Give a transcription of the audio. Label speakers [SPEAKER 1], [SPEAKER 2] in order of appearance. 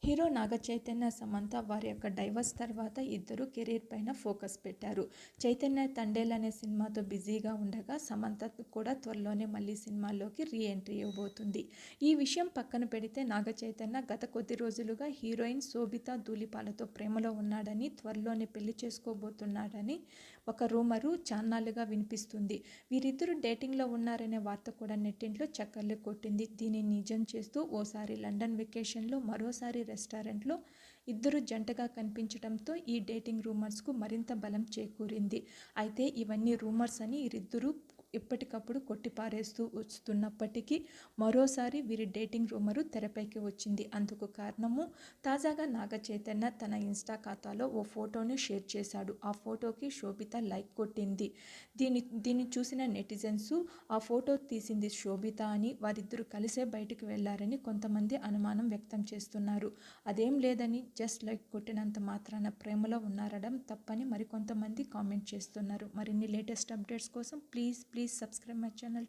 [SPEAKER 1] Hero Naga Chaitanya Samantha వారి యొక్క divorce తర్వాత ఇద్దరు కెరీర్ పైన ఫోకస్ పెట్టారు. చైతన్య తండేల్ అనే సినిమాతో బిజీగా ఉండగా సమంత కూడా త్వరలోనే మళ్ళీ సినిమాల్లోకి రీ ఎంట్రీ ఇవ్వబోతుంది. ఈ విషయం పక్కన పెడితే నాగ చైతన్య గత కొద్ది రోజులుగా హీరోయిన్ శోభితా ధూళిపాలతో ప్రేమలో ఉన్నాడని, త్వరలోనే పెళ్లి చేసుకోబోతున్నాడని ఒక రూమరు చాన్నాళ్లుగా వినిపిస్తుంది. వీరిద్దరూ డేటింగ్లో ఉన్నారనే వార్త కూడా నెట్టింట్లో చక్కర్లు కొట్టింది. దీనిని నిజం చేస్తూ ఓసారి లండన్ వెకేషన్లో, మరోసారి రెస్టారెంట్లో ఇద్దరు జంటగా కనిపించడంతో ఈ డేటింగ్ రూమర్స్కు మరింత బలం చేకూరింది. అయితే ఇవన్నీ రూమర్స్ అని వీరిద్దరూ ఎప్పటికప్పుడు కొట్టిపారేస్తూ వస్తున్నప్పటికీ మరోసారి వీరి డేటింగ్ రూమరు తెరపైకి వచ్చింది. అందుకు కారణము తాజాగా నాగ చైతన్య తన ఇన్స్టా ఖాతాలో ఓ ఫోటోను షేర్ చేశాడు. ఆ ఫోటోకి శోభిత లైక్ కొట్టింది. దీన్ని చూసిన నెటిజన్స్ ఆ ఫోటో తీసింది శోభిత అని, వారిద్దరూ కలిసే బయటకు వెళ్లారని కొంతమంది అనుమానం వ్యక్తం చేస్తున్నారు. అదేం లేదని, జస్ట్ లైక్ కొట్టినంత మాత్రాన ప్రేమలో ఉన్నారడం తప్పని మరికొంతమంది కామెంట్ చేస్తున్నారు. మరిన్ని లేటెస్ట్ అప్డేట్స్ కోసం ప్లీజ్ సబ్స్క్రైబ్ మై ఛానల్.